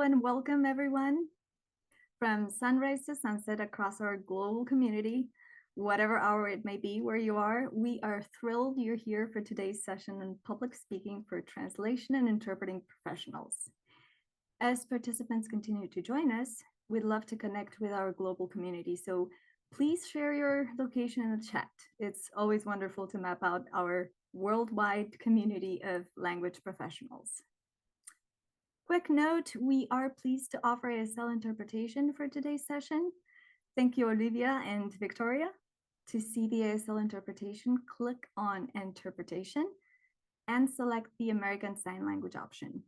and welcome everyone. From sunrise to sunset across our global community, whatever hour it may be where you are, we are thrilled you're here for today's session on public speaking for translation and interpreting professionals. As participants continue to join us, we'd love to connect with our global community. So please share your location in the chat. It's always wonderful to map out our worldwide community of language professionals. Quick note, we are pleased to offer ASL interpretation for today's session. Thank you, Olivia and Victoria. To see the ASL interpretation, click on Interpretation and select the American Sign Language option.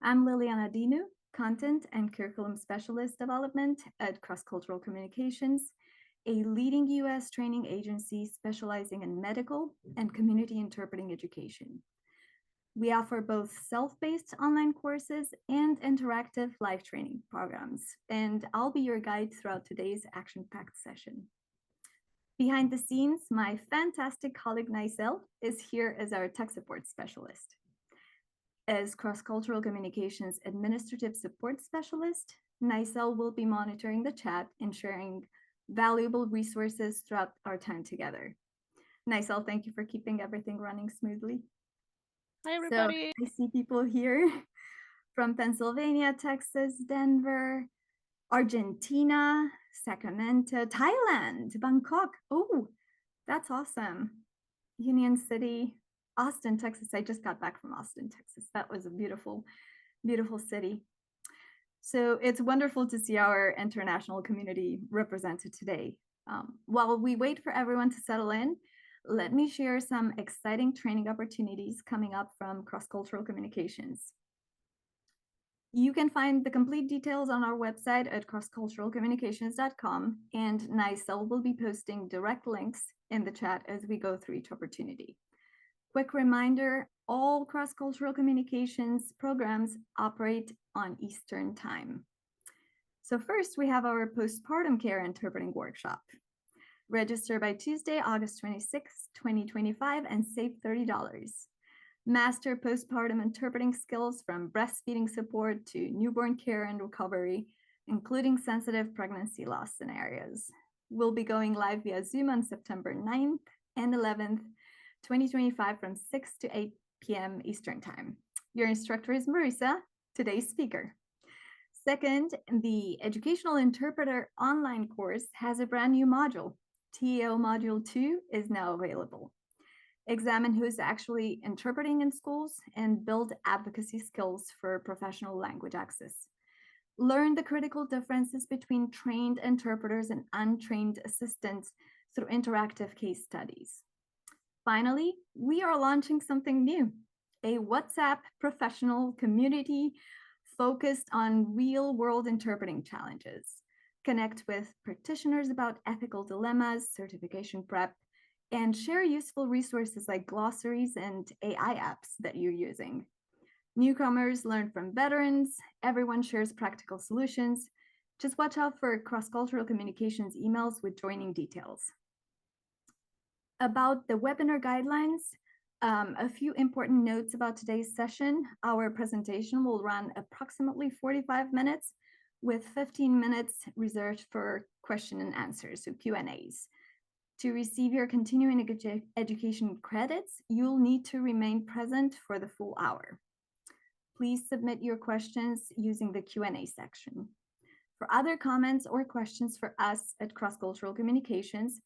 I'm Liliana Dinu, Content and Curriculum Specialist Development at Cross Cultural Communications, a leading US training agency specializing in medical and community interpreting education. We offer both self-paced online courses and interactive live training programs, and I'll be your guide throughout today's action-packed session. Behind the scenes, my fantastic colleague Nicel is here as our tech support specialist. As cross-cultural communications administrative support specialist, Nicel will be monitoring the chat and sharing valuable resources throughout our time together. Nicel, thank you for keeping everything running smoothly. Hi, everybody. So I see people here from Pennsylvania, Texas, Denver, Argentina, Sacramento, Thailand, Bangkok. Oh, that's awesome. Union City, Austin, Texas. I just got back from Austin, Texas. That was a beautiful, beautiful city. So it's wonderful to see our international community represented today. While we wait for everyone to settle in, let me share some exciting training opportunities coming up from cross-cultural communications. You can find the complete details on our website at crossculturalcommunications.com, and Nicel will be posting direct links in the chat as we go through each opportunity. Quick reminder, all cross-cultural communications programs operate on Eastern Time. So first, we have our postpartum care interpreting workshop. Register by Tuesday, August 26, 2025, and save $30. Master postpartum interpreting skills from breastfeeding support to newborn care and recovery, including sensitive pregnancy loss scenarios. We'll be going live via Zoom on September 9th and 11th, 2025 from 6 to 8 p.m. Eastern Time. Your instructor is Marisa, today's speaker. Second, the Educational Interpreter online course has a brand new module. TEO Module 2 is now available. Examine who's actually interpreting in schools and build advocacy skills for professional language access. Learn the critical differences between trained interpreters and untrained assistants through interactive case studies. Finally, we are launching something new, a WhatsApp professional community focused on real-world interpreting challenges. Connect with practitioners about ethical dilemmas, certification prep, and share useful resources like glossaries and AI apps that you're using. Newcomers learn from veterans, everyone shares practical solutions. Just watch out for cross-cultural communications emails with joining details. About the webinar guidelines, a few important notes about today's session. Our presentation will run approximately 45 minutes with 15 minutes reserved for question and answers, so Q&As. To receive your continuing education credits, you'll need to remain present for the full hour. Please submit your questions using the Q&A section. For other comments or questions for us at Cross Cultural Communications,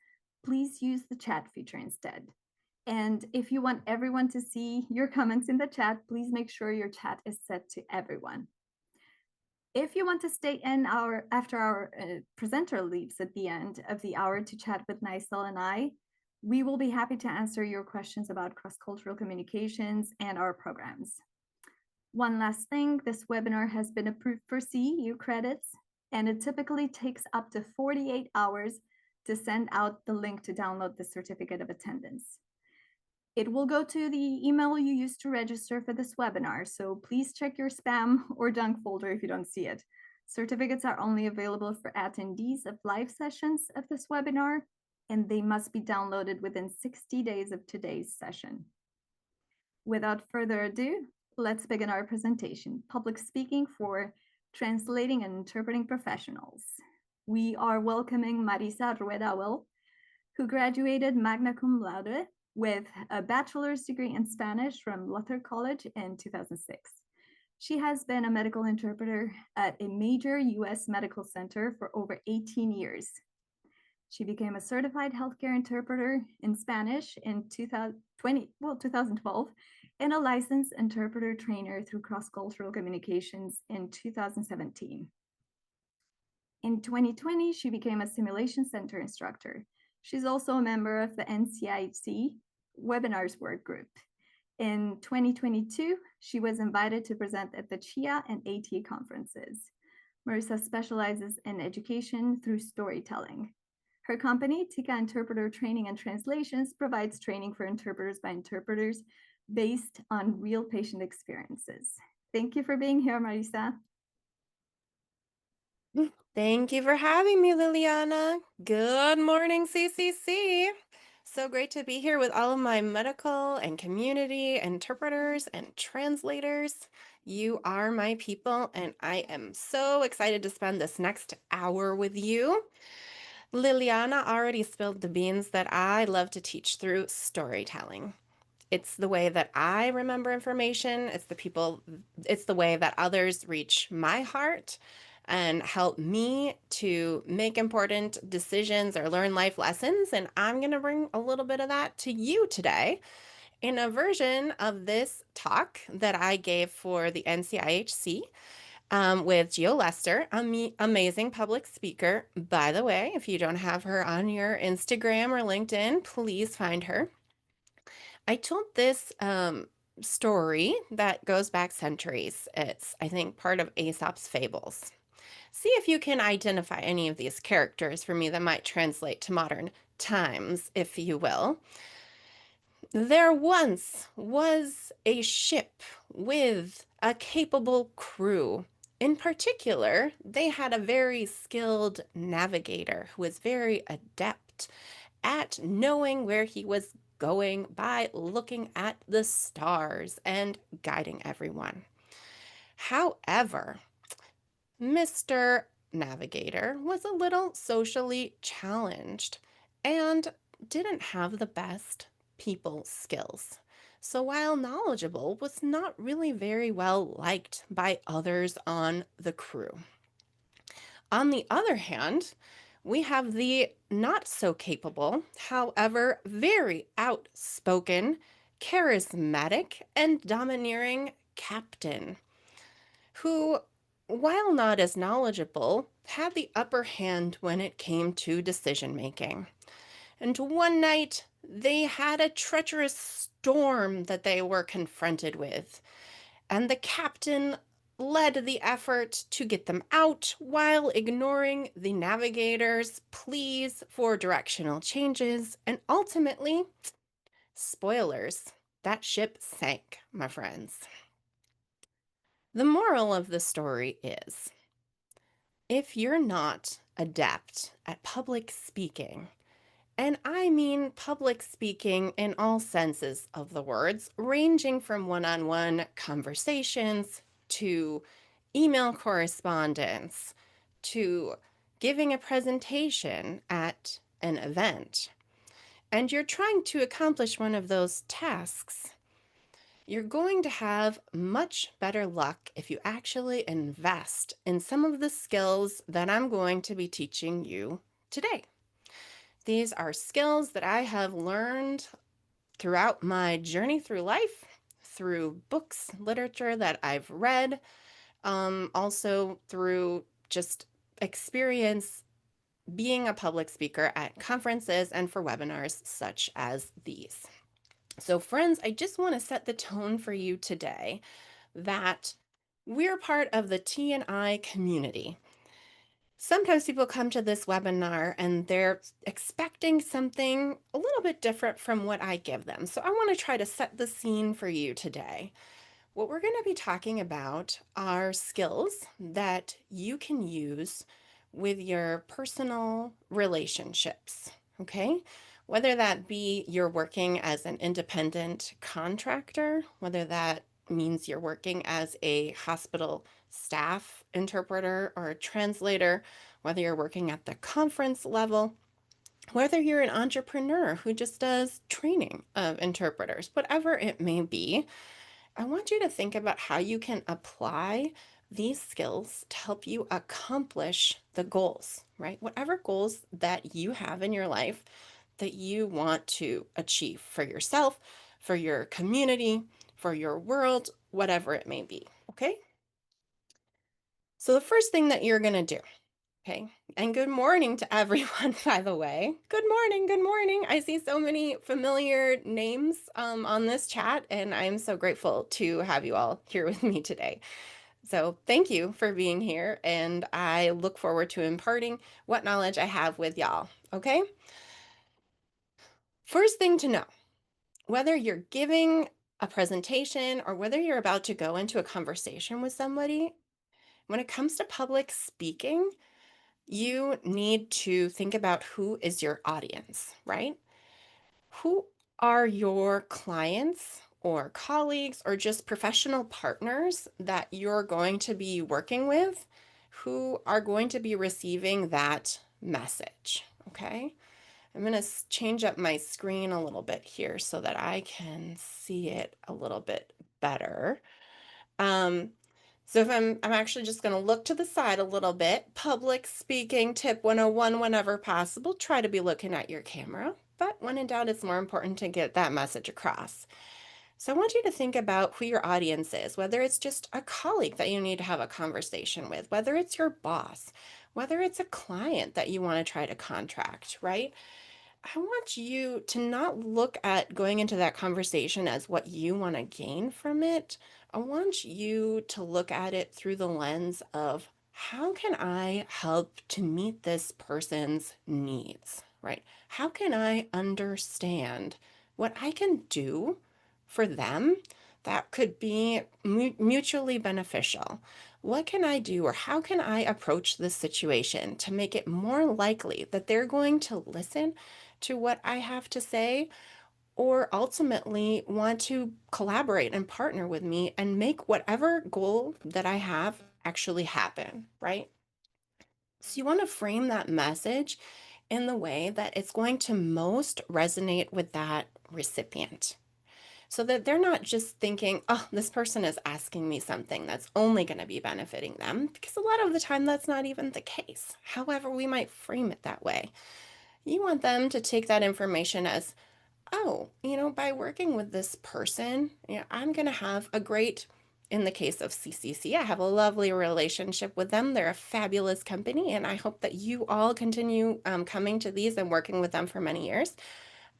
please use the chat feature instead. And if you want everyone to see your comments in the chat, please make sure your chat is set to everyone. If you want to stay in after our presenter leaves at the end of the hour to chat with Nicel and I, we will be happy to answer your questions about cross-cultural communications and our programs. One last thing, this webinar has been approved for CEU credits, and it typically takes up to 48 hours to send out the link to download the certificate of attendance. It will go to the email you used to register for this webinar, so please check your spam or junk folder if you don't see it. Certificates are only available for attendees of live sessions of this webinar, and they must be downloaded within 60 days of today's session. Without further ado, let's begin our presentation, Public Speaking for translating and interpreting professionals. We are welcoming Marisa Rueda, who graduated magna cum laude with a bachelor's degree in Spanish from Luther College in 2006. She has been a medical interpreter at a major US medical center for over 18 years. She became a certified healthcare interpreter in Spanish in 2012 and a licensed interpreter trainer through cross-cultural communications in 2017. In 2020, she became a simulation center instructor. She's also a member of the NCIHC webinars work group. In 2022, she was invited to present at the CHIA and ATA conferences. Marisa specializes in education through storytelling. Her company, Tika Interpreter Training and Translations, provides training for interpreters by interpreters based on real patient experiences. Thank you for being here, Marisa. Thank you for having me, Liliana. Good morning, CCC. So great to be here with all of my medical and community interpreters and translators. You are my people, and I am so excited to spend this next hour with you. Liliana already spilled the beans that I love to teach through storytelling. It's the way that I remember information. It's the way that others reach my heart and help me to make important decisions or learn life lessons. And I'm going to bring a little bit of that to you today in a version of this talk that I gave for the NCIHC with Gio Lester, amazing public speaker. By the way, if you don't have her on your Instagram or LinkedIn, please find her. I told this story that goes back centuries. It's, I think, part of Aesop's fables. See if you can identify any of these characters for me that might translate to modern times, if you will. There once was a ship with a capable crew. In particular, they had a very skilled navigator who was very adept at knowing where he was going by looking at the stars and guiding everyone. However, Mr. Navigator was a little socially challenged and didn't have the best people skills. So while knowledgeable, was not really very well liked by others on the crew. On the other hand, we have the not so capable, however, very outspoken, charismatic, and domineering captain, who, while not as knowledgeable, had the upper hand when it came to decision making. And one night, they had a treacherous storm that they were confronted with, and the captain led the effort to get them out while ignoring the navigator's pleas for directional changes, and ultimately, spoilers, that ship sank, my friends. The moral of the story is, if you're not adept at public speaking, and I mean public speaking in all senses of the words, ranging from one-on-one conversations to email correspondence to giving a presentation at an event, and you're trying to accomplish one of those tasks, you're going to have much better luck if you actually invest in some of the skills that I'm going to be teaching you today. These are skills that I have learned throughout my journey through life, through books, literature that I've read, also through just experience being a public speaker at conferences and for webinars such as these. So friends, I just want to set the tone for you today that we're part of the T&I community. Sometimes people come to this webinar and they're expecting something a little bit different from what I give them. So I want to try to set the scene for you today. What we're going to be talking about are skills that you can use with your personal relationships, okay? Whether that be you're working as an independent contractor, whether that means you're working as a hospital staff interpreter or a translator, whether you're working at the conference level, whether you're an entrepreneur who just does training of interpreters, whatever it may be, I want you to think about how you can apply these skills to help you accomplish the goals, right? Whatever goals that you have in your life that you want to achieve for yourself, for your community, for your world, whatever it may be, okay? So the first thing that you're going to do, okay? And good morning to everyone, by the way. Good morning, good morning. I see so many familiar names on this chat, and I'm so grateful to have you all here with me today. So thank you for being here, and I look forward to imparting what knowledge I have with y'all, okay? First thing to know, whether you're giving a presentation or whether you're about to go into a conversation with somebody, when it comes to public speaking, you need to think about who is your audience, right? Who are your clients or colleagues or just professional partners that you're going to be working with who are going to be receiving that message, okay? I'm going to change up my screen a little bit here so that I can see it a little bit better. Um, so if I'm actually just going to look to the side a little bit. Public speaking tip 101, whenever possible, try to be looking at your camera. But when in doubt, it's more important to get that message across. So I want you to think about who your audience is, whether it's just a colleague that you need to have a conversation with, whether it's your boss, whether it's a client that you want to try to contract, right? I want you to not look at going into that conversation as what you want to gain from it. I want you to look at it through the lens of how can I help to meet this person's needs, right? How can I understand what I can do for them that could be mutually beneficial? What can I do or how can I approach this situation to make it more likely that they're going to listen to what I have to say, or ultimately want to collaborate and partner with me and make whatever goal that I have actually happen, right? So you want to frame that message in the way that it's going to most resonate with that recipient. So that they're not just thinking, oh, this person is asking me something that's only going to be benefiting them, because a lot of the time that's not even the case. However, we might frame it that way. You want them to take that information as, oh, by working with this person, I'm going to have a great, in the case of CCC, I have a lovely relationship with them. They're a fabulous company, and I hope that you all continue coming to these and working with them for many years.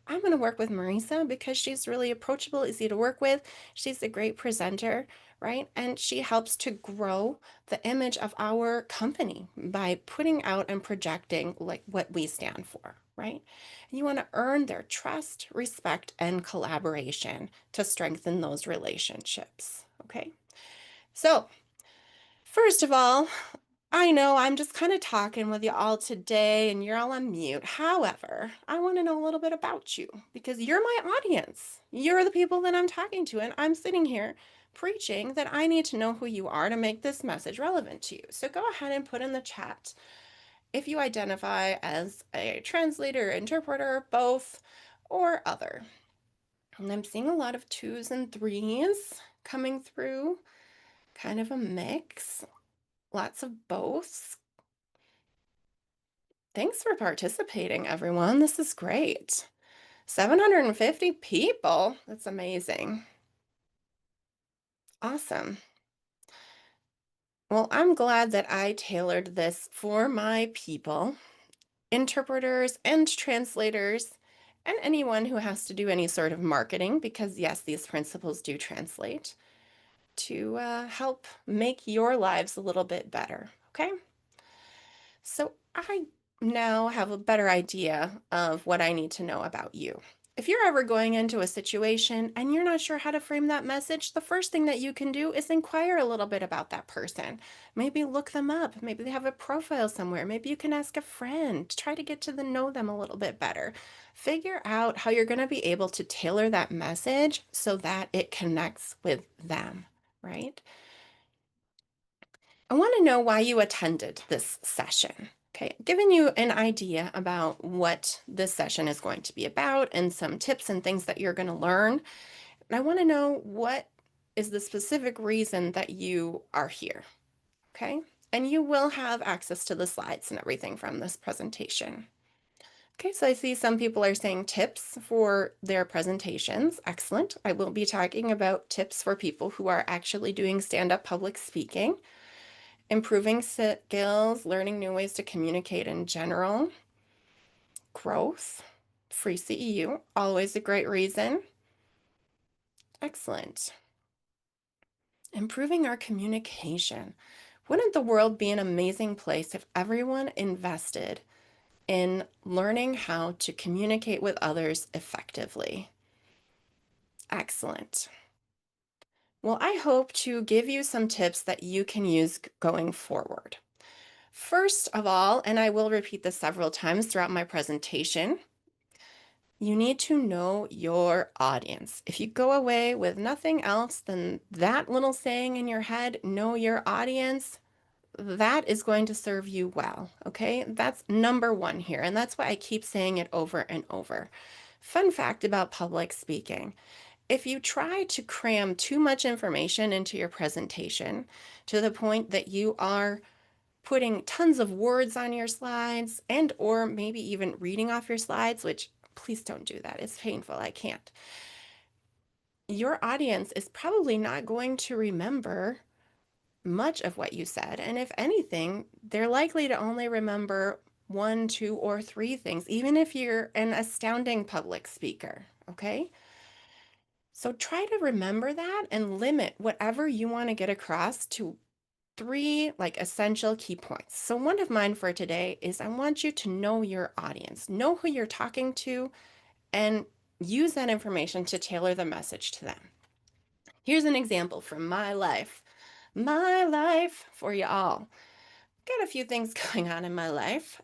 I'm going to work with Marisa because she's really approachable, easy to work with. She's a great presenter, right? And she helps to grow the image of our company by putting out and projecting like what we stand for, right? And you want to earn their trust, respect, and collaboration to strengthen those relationships, okay? So, first of all, I know I'm just kind of talking with you all today and you're all on mute. However, I want to know a little bit about you because you're my audience. You're the people that I'm talking to, and I'm sitting here preaching that I need to know who you are to make this message relevant to you. So go ahead and put in the chat if you identify as a translator, interpreter, both, or other. And I'm seeing a lot of 2s and 3s coming through, kind of a mix. Lots of both. Thanks for participating, everyone. This is great. 750 people. That's amazing. Awesome. Well, I'm glad that I tailored this for my people, interpreters and translators, and anyone who has to do any sort of marketing, because yes, these principles do translate, to help make your lives a little bit better, okay? So I now have a better idea of what I need to know about you. If you're ever going into a situation and you're not sure how to frame that message, the first thing that you can do is inquire a little bit about that person. Maybe look them up. Maybe they have a profile somewhere. Maybe you can ask a friend. Try to get to know them a little bit better. Figure out how you're going to be able to tailor that message so that it connects with them, right? I want to know why you attended this session. Okay, giving you an idea about what this session is going to be about and some tips and things that you're going to learn. And I want to know what is the specific reason that you are here. Okay, and you will have access to the slides and everything from this presentation. Okay, so I see some people are saying tips for their presentations. Excellent. I will be talking about tips for people who are actually doing stand-up public speaking, improving skills, learning new ways to communicate in general, growth, free CEU, always a great reason. Excellent. Improving our communication. Wouldn't the world be an amazing place if everyone invested in learning how to communicate with others effectively? Excellent. Well, I hope to give you some tips that you can use going forward. First of all, and I will repeat this several times throughout my presentation, you need to know your audience. If you go away with nothing else than that little saying in your head, know your audience, that is going to serve you well, okay? That's number one here, and that's why I keep saying it over and over. Fun fact about public speaking. If you try to cram too much information into your presentation to the point that you are putting tons of words on your slides and or maybe even reading off your slides, which please don't do that. It's painful. I can't. Your audience is probably not going to remember much of what you said. And if anything, they're likely to only remember one, two, or three things, even if you're an astounding public speaker. Okay. So try to remember that and limit whatever you want to get across to three essential key points. So one of mine for today is I want you to know your audience, know who you're talking to, and use that information to tailor the message to them. Here's an example from my life for you all. Got a few things going on in my life,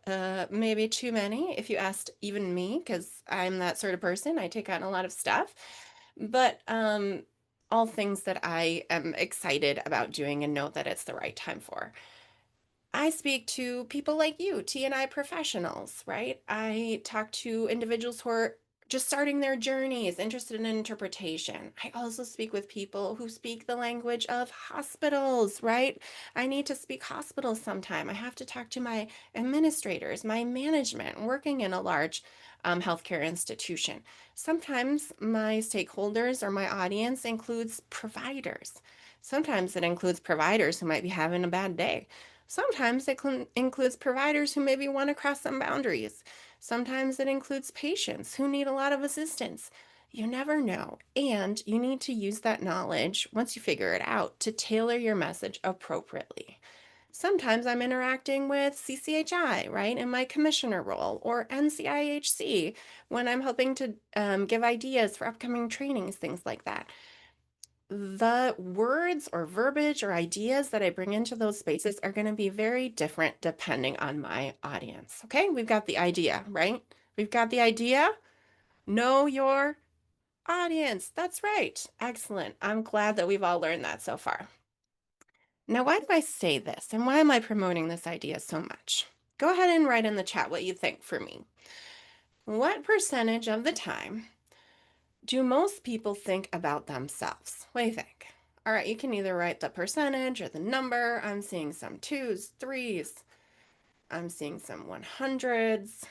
maybe too many if you asked even me, because I'm that sort of person. I take on a lot of stuff, but all things that I am excited about doing and know that it's the right time for. I speak to people like you, T&I professionals, right? I talk to individuals who are just starting their journeys, interested in interpretation. I also speak with people who speak the language of hospitals, right? I need to speak hospitals sometime. I have to talk to my administrators, my management, working in a large healthcare institution. Sometimes my stakeholders or my audience includes providers. Sometimes it includes providers who might be having a bad day. Sometimes it includes providers who maybe want to cross some boundaries. Sometimes it includes patients who need a lot of assistance. You never know. And you need to use that knowledge, once you figure it out, to tailor your message appropriately. Sometimes I'm interacting with CCHI, right, in my commissioner role, or NCIHC when I'm helping to give ideas for upcoming trainings, things like that. The words or verbiage or ideas that I bring into those spaces are going to be very different depending on my audience. Okay, we've got the idea, right? We've got the idea. Know your audience. That's right. Excellent. I'm glad that we've all learned that so far. Now, why do I say this and why am I promoting this idea so much? Go ahead and write in the chat what you think for me. What percentage of the time do most people think about themselves? What do you think? All right, you can either write the percentage or the number. I'm seeing some twos, threes. I'm seeing some 100s.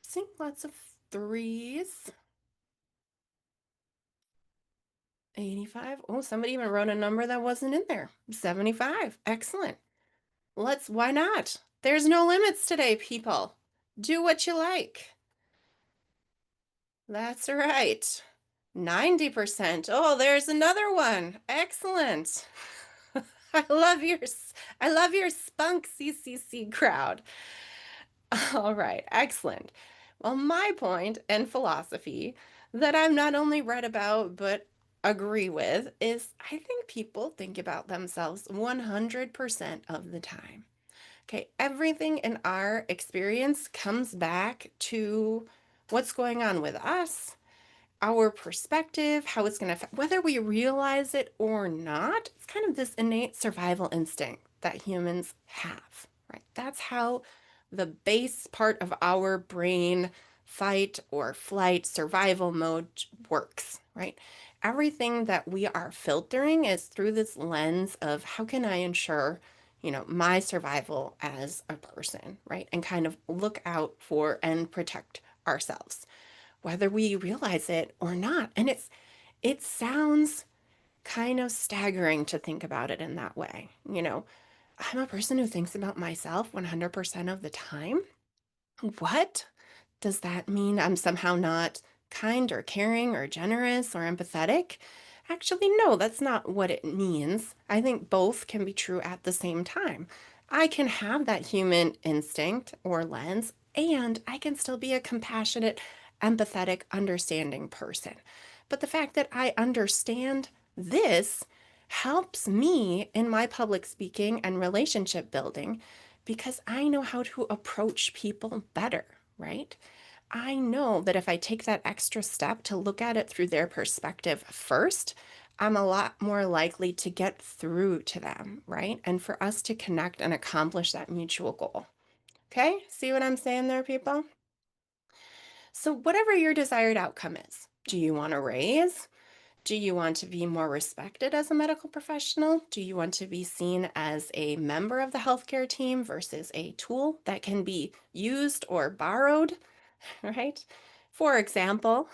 Seeing lots of threes. 85. Oh, somebody even wrote a number that wasn't in there. 75. Excellent. Why not? There's no limits today, people. Do what you like. That's right. 90%. Oh, there's another one. Excellent. I love your spunk CCC crowd. All right, excellent. Well, my point and philosophy that I've not only read about but agree with is I think people think about themselves 100% of the time. Okay, everything in our experience comes back to what's going on with us our perspective, how it's going to affect, whether we realize it or not. It's kind of this innate survival instinct that humans have, right? That's how the base part of our brain, fight or flight survival mode, works, right? Everything that we are filtering is through this lens of how can I ensure, my survival as a person, right? And kind of look out for and protect ourselves, whether we realize it or not. And it sounds kind of staggering to think about it in that way. I'm a person who thinks about myself 100% of the time. What? Does that mean I'm somehow not kind or caring or generous or empathetic? Actually, no, that's not what it means. I think both can be true at the same time. I can have that human instinct or lens, and I can still be a compassionate, empathetic, understanding person. But the fact that I understand this helps me in my public speaking and relationship building because I know how to approach people better, right? I know that if I take that extra step to look at it through their perspective first, I'm a lot more likely to get through to them, right? And for us to connect and accomplish that mutual goal. Okay? See what I'm saying there, people? So, whatever your desired outcome is, do you want to raise? Do you want to be more respected as a medical professional? Do you want to be seen as a member of the healthcare team versus a tool that can be used or borrowed, right? For example,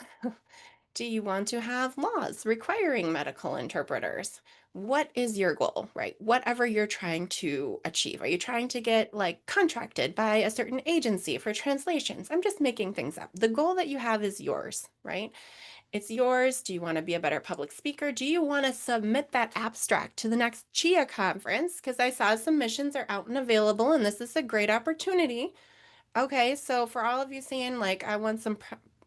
do you want to have laws requiring medical interpreters? What is your goal, right? Whatever you're trying to achieve. Are you trying to get like contracted by a certain agency for translations? I'm just making things up. The goal that you have is yours, right? It's yours. Do you want to be a better public speaker? Do you want to submit that abstract to the next CHIA conference? Because I saw submissions are out and available, and this is a great opportunity. Okay, so for all of you saying, like, I want some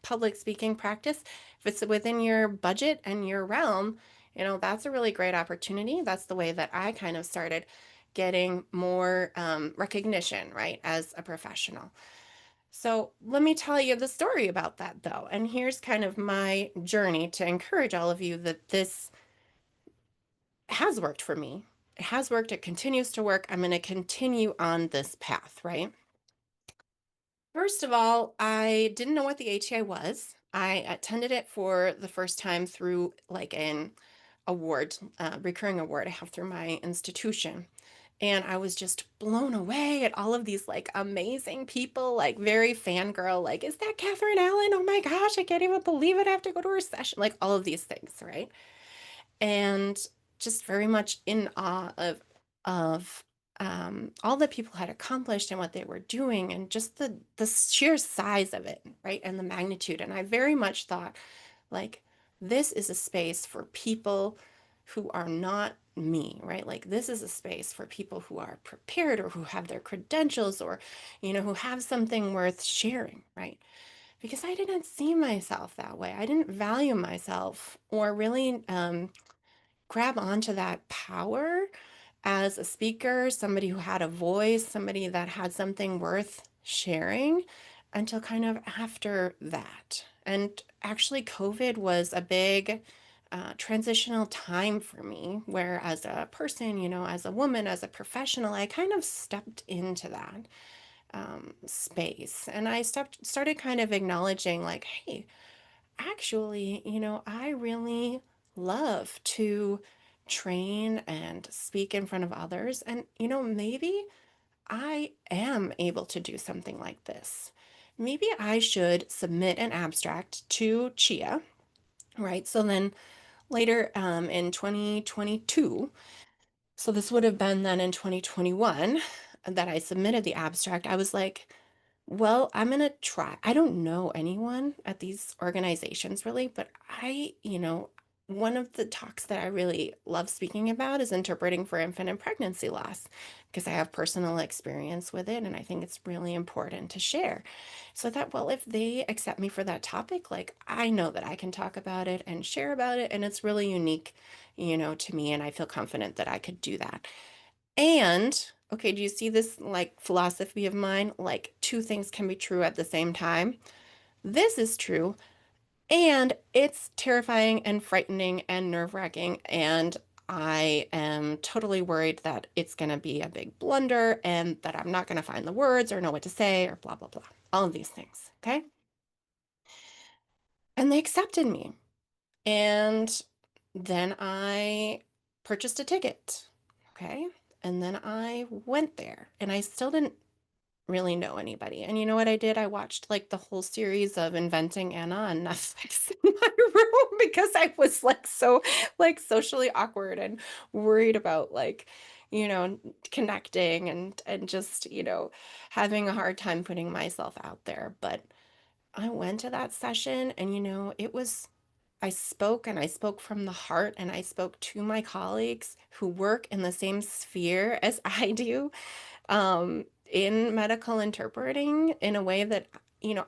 public speaking practice, if it's within your budget and your realm, that's a really great opportunity. That's the way that I kind of started getting more recognition, right, as a professional. So let me tell you the story about that, though. And here's kind of my journey to encourage all of you that this has worked for me. It has worked. It continues to work. I'm going to continue on this path, right? First of all, I didn't know what the ATI was. I attended it for the first time through like an award, recurring award I have through my institution. And I was just blown away at all of these like amazing people, like very fangirl, like, is that Catherine Allen? Oh my gosh, I can't even believe it. I have to go to her session. Like all of these things, right? And just very much in awe of all that people had accomplished and what they were doing and just the sheer size of it, right? And the magnitude. And I very much thought, like, this is a space for people who are not me, right? Like, this is a space for people who are prepared or who have their credentials or, who have something worth sharing, right? Because I didn't see myself that way. I didn't value myself or really grab onto that power as a speaker, somebody who had a voice, somebody that had something worth sharing until kind of after that. And actually, COVID was a big transitional time for me, where as a person, as a woman, as a professional, I kind of stepped into that space and I started kind of acknowledging, like, hey, actually, I really love to train and speak in front of others. And, maybe I am able to do something like this. Maybe I should submit an abstract to CHIA, right? So then later in 2022, so this would have been then in 2021 that I submitted the abstract, I was like, well, I'm gonna try. I don't know anyone at these organizations really, but one of the talks that I really love speaking about is interpreting for infant and pregnancy loss because I have personal experience with it and I think it's really important to share. So I thought, well, if they accept me for that topic, like I know that I can talk about it and share about it, and it's really unique, to me, and I feel confident that I could do that. And okay, do you see this like philosophy of mine? Like two things can be true at the same time. This is true. And it's terrifying and frightening and nerve-wracking, and I am totally worried that it's going to be a big blunder and that I'm not going to find the words or know what to say or blah, blah, blah. All of these things. Okay. And they accepted me. And then I purchased a ticket. Okay. And then I went there and I still didn't really know anybody. And you know what I did? I watched like the whole series of Inventing Anna on Netflix in my room because I was like so like socially awkward and worried about like, connecting and just, having a hard time putting myself out there. But I went to that session and I spoke and I spoke from the heart and I spoke to my colleagues who work in the same sphere as I do, in medical interpreting in a way that,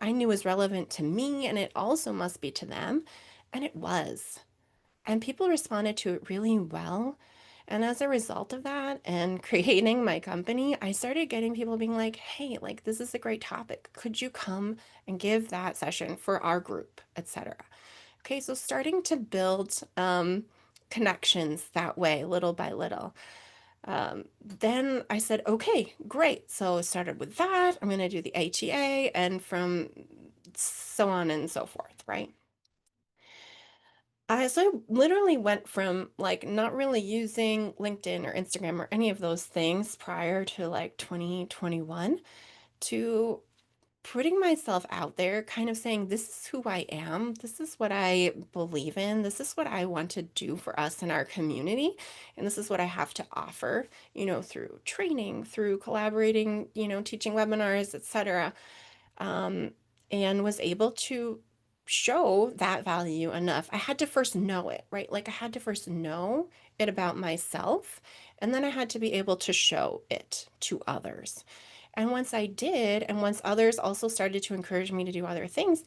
I knew was relevant to me and it also must be to them. And it was. And people responded to it really well. And as a result of that and creating my company, I started getting people being like, hey, like, this is a great topic. Could you come and give that session for our group, etc. Okay, so starting to build connections that way, little by little. Then I said, okay, great. So I started with that. I'm going to do the HEA and from so on and so forth, right? So I literally went from like not really using LinkedIn or Instagram or any of those things prior to like 2021 to putting myself out there, kind of saying, this is who I am. This is what I believe in. This is what I want to do for us in our community. And this is what I have to offer, through training, through collaborating, teaching webinars, etc. um, and was able to show that value enough. I had to first know it, right? Like I had to first know it about myself, and then I had to be able to show it to others. And once I did, and once others also started to encourage me to do other things,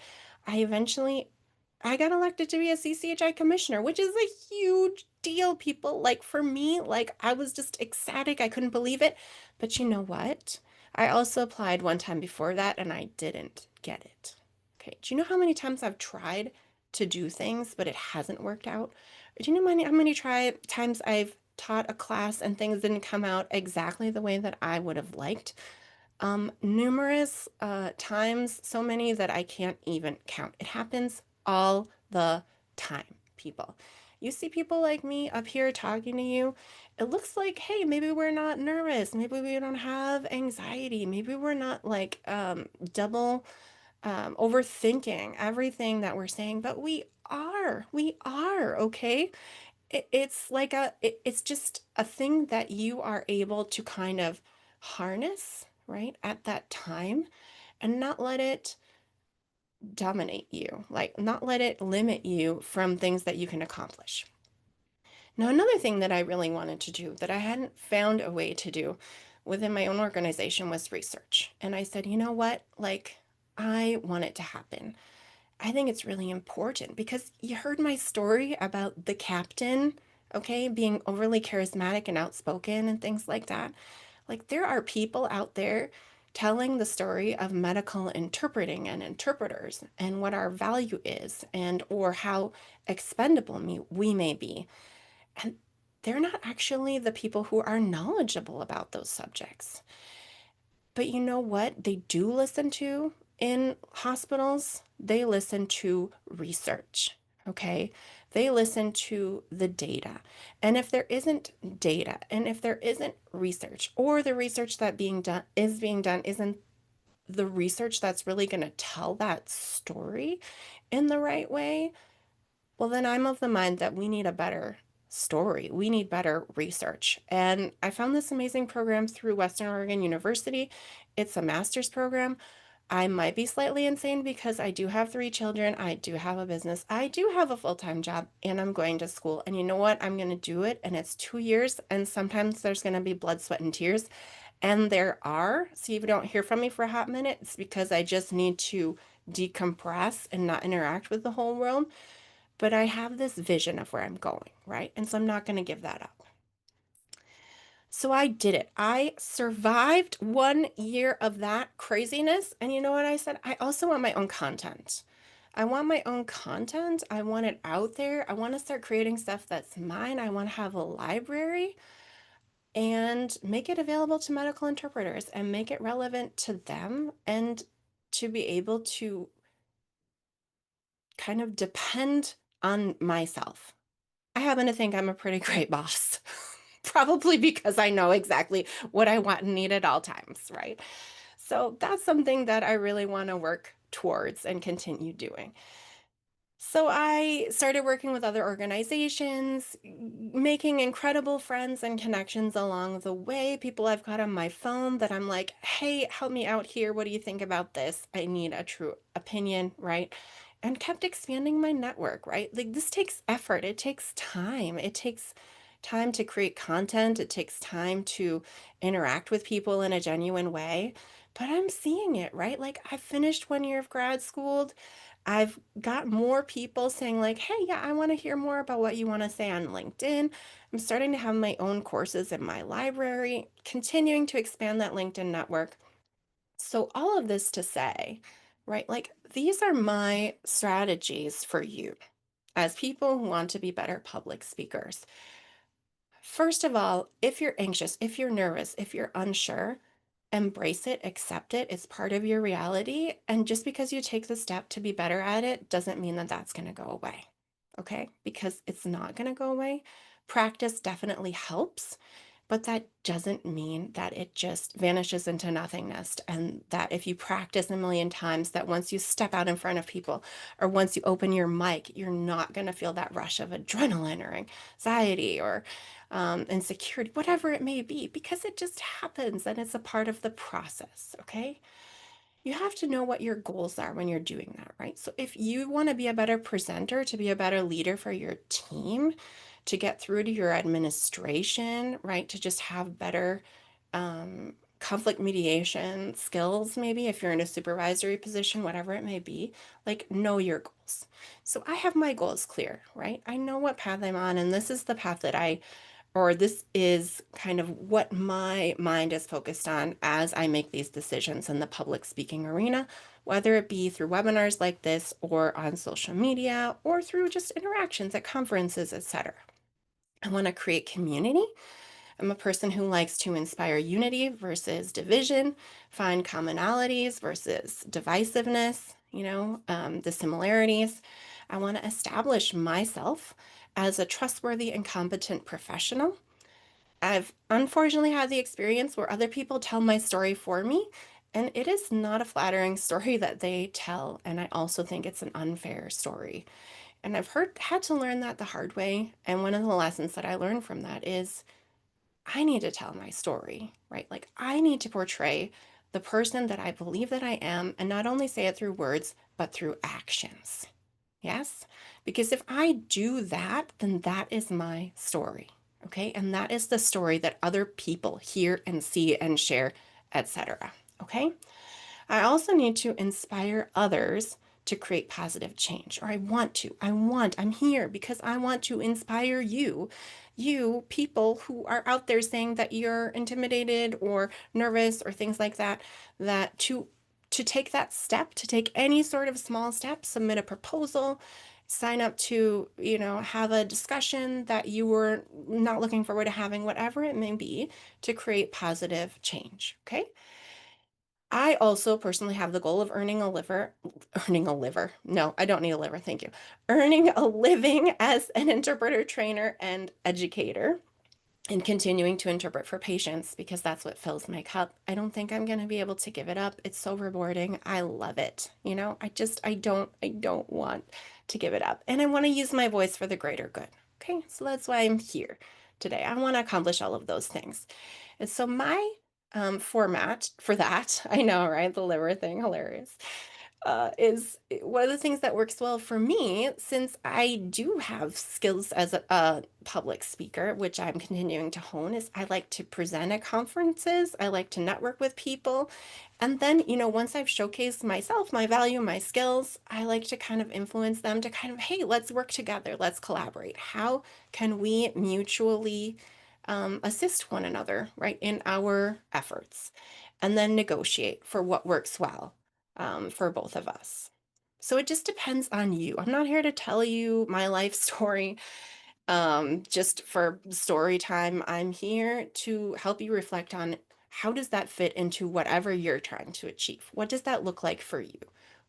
I got elected to be a CCHI commissioner, which is a huge deal, people. Like for me, like I was just ecstatic. I couldn't believe it. But you know what? I also applied one time before that and I didn't get it. Okay. Do you know how many times I've tried to do things, but it hasn't worked out? Do you know how many times I've taught a class and things didn't come out exactly the way that I would have liked? Numerous times, so many that I can't even count. It happens all the time, people. You see people like me up here talking to you, it looks like, hey, maybe we're not nervous. Maybe we don't have anxiety. Maybe we're not like double overthinking everything that we're saying, but we are. We are, okay? It's just a thing that you are able to kind of harness, right, at that time and not let it dominate you, like not let it limit you from things that you can accomplish. Now, another thing that I really wanted to do that I hadn't found a way to do within my own organization was research. And I said, you know what? Like, I want it to happen. I think it's really important because you heard my story about the captain, okay, being overly charismatic and outspoken and things like that. Like, there are people out there telling the story of medical interpreting and interpreters and what our value is and or how expendable we may be. And they're not actually the people who are knowledgeable about those subjects. But you know what they do listen to in hospitals? They listen to research, okay? They listen to the data. And if there isn't data, and if there isn't research, or the research that being done isn't the research that's really going to tell that story in the right way, well, then I'm of the mind that we need a better story. We need better research. And I found this amazing program through Western Oregon University. It's a master's program. I might be slightly insane because I do have 3 children. I do have a business. I do have a full-time job and I'm going to school. And you know what? I'm going to do it. And it's 2 years. And sometimes there's going to be blood, sweat, and tears. And there are. So if you don't hear from me for a hot minute, it's because I just need to decompress and not interact with the whole world. But I have this vision of where I'm going, right? And so I'm not going to give that up. So I did it. I survived 1 year of that craziness. And you know what I said? I also want my own content. I want my own content. I want it out there. I want to start creating stuff that's mine. I want to have a library and make it available to medical interpreters and make it relevant to them and to be able to kind of depend on myself. I happen to think I'm a pretty great boss, probably because I know exactly what I want and need at all times, right? So that's something that I really want to work towards and continue doing. So I started working with other organizations, making incredible friends and connections along the way. People I've got on my phone that I'm like, hey, help me out here. What do you think about this? I need a true opinion, right? And kept expanding my network, right? Like this takes effort. It takes time. It takes time to create content. It takes time to interact with people in a genuine way. But I'm seeing it, right? Like I finished 1 year of grad school. I've got more people saying like, hey, yeah, I want to hear more about what you want to say on LinkedIn. I'm starting to have my own courses in my library, continuing to expand that LinkedIn network. So all of this to say, right, like these are my strategies for you as people who want to be better public speakers. First of all, if you're anxious, if you're nervous, if you're unsure, embrace it, accept it. It's part of your reality. And just because you take the step to be better at it doesn't mean that that's going to go away. Okay? Because it's not going to go away. Practice definitely helps, but that doesn't mean that it just vanishes into nothingness. And that if you practice a million times, that once you step out in front of people or once you open your mic, you're not going to feel that rush of adrenaline or anxiety or insecurity, whatever it may be, because it just happens and it's a part of the process, okay? You have to know what your goals are when you're doing that, right? So if you want to be a better presenter, to be a better leader for your team, to get through to your administration, right? To just have better conflict mediation skills, maybe if you're in a supervisory position, whatever it may be, like know your goals. So I have my goals clear, right? I know what path I'm on, and this is the path that or this is kind of what my mind is focused on as I make these decisions in the public speaking arena, whether it be through webinars like this or on social media or through just interactions at conferences, etc. I want to create community. I'm a person who likes to inspire unity versus division, find commonalities versus divisiveness, the similarities. I want to establish myself as a trustworthy and competent professional. I've unfortunately had the experience where other people tell my story for me, and it is not a flattering story that they tell. And I also think it's an unfair story. And I've had to learn that the hard way. And one of the lessons that I learned from that is I need to tell my story, right? Like I need to portray the person that I believe that I am, and not only say it through words, but through actions. Yes? Because if I do that, then that is my story. Okay? And that is the story that other people hear and see and share, etc. Okay? I also need to inspire others to create positive change, or I'm here because I want to inspire you people who are out there saying that you're intimidated or nervous or things like that, that to take that step, to take any sort of small step, submit a proposal, sign up to, have a discussion that you were not looking forward to having, whatever it may be, to create positive change. Okay. I also personally have the goal of earning a liver. No, I don't need a liver. Thank you. Earning a living as an interpreter, trainer, and educator and continuing to interpret for patients because that's what fills my cup. I don't think I'm going to be able to give it up. It's so rewarding. I love it. I don't want to give it up. And I want to use my voice for the greater good. Okay. So that's why I'm here today. I want to accomplish all of those things. And so my format for that, I know, right? The liver thing, hilarious, is one of the things that works well for me since I do have skills as a public speaker, which I'm continuing to hone, is I like to present at conferences. I like to network with people. And then, once I've showcased myself, my value, my skills, I like to kind of influence them to kind of, hey, let's work together. Let's collaborate. How can we mutually assist one another, right, in our efforts, and then negotiate for what works well for both of us. So it just depends on you. I'm not here to tell you my life story just for story time. I'm here to help you reflect on how does that fit into whatever you're trying to achieve? What does that look like for you?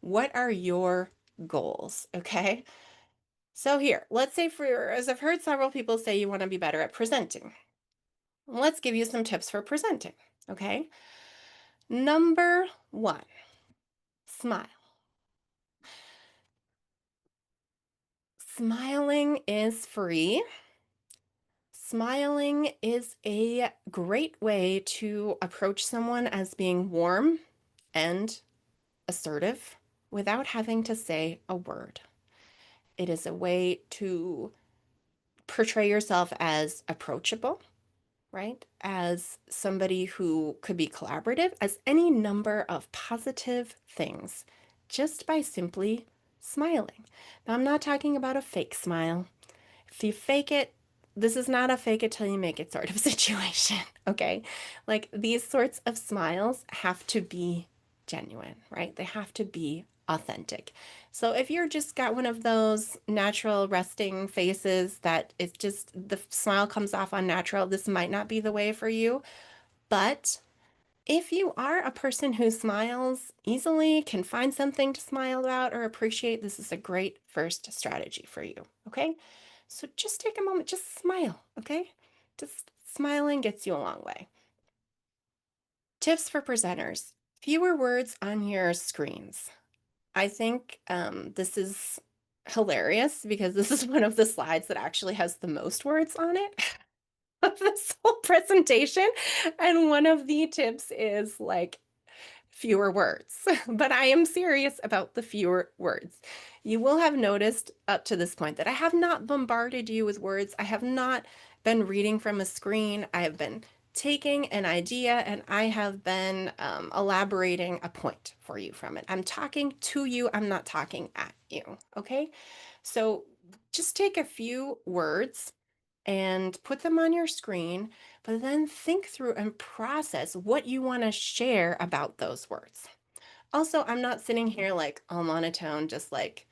What are your goals? Okay. So here, let's say as I've heard several people say you want to be better at presenting. Let's give you some tips for presenting. Okay. Number one, smile. Smiling is free. Smiling is a great way to approach someone as being warm and assertive without having to say a word. It is a way to portray yourself as approachable, right? As somebody who could be collaborative, as any number of positive things just by simply smiling. Now, I'm not talking about a fake smile. If you fake it, this is not a fake it till you make it sort of situation, okay? Like these sorts of smiles have to be genuine, right? They have to be authentic. So if you're just got one of those natural resting faces that it's just the smile comes off unnatural, this might not be the way for you. But if you are a person who smiles easily, can find something to smile about or appreciate, this is a great first strategy for you, okay? So just take a moment, just smile, okay? Just smiling gets you a long way. Tips for presenters. Fewer words on your screens. I think this is hilarious because this is one of the slides that actually has the most words on it of this whole presentation. And one of the tips is like fewer words, but I am serious about the fewer words. You will have noticed up to this point that I have not bombarded you with words. I have not been reading from a screen. I have been taking an idea and I have been elaborating a point for you from it. I'm talking to you. I'm not talking at you. Okay. So just take a few words and put them on your screen, but then think through and process what you want to share about those words. Also, I'm not sitting here like all monotone, just like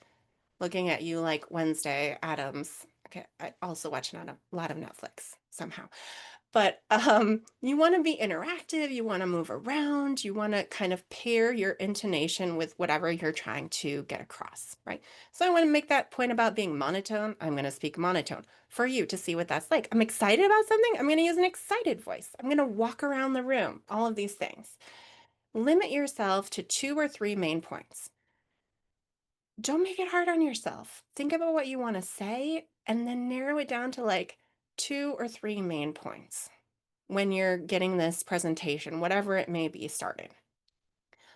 looking at you like Wednesday Adams. Okay, I also watch not a lot of Netflix somehow. But you want to be interactive, you want to move around, you want to kind of pair your intonation with whatever you're trying to get across, right? So I want to make that point about being monotone. I'm going to speak monotone for you to see what that's like. I'm excited about something. I'm going to use an excited voice. I'm going to walk around the room, all of these things. Limit yourself to 2 or 3 main points. Don't make it hard on yourself. Think about what you want to say and then narrow it down to like 2 or 3 main points when you're getting this presentation, whatever it may be, started.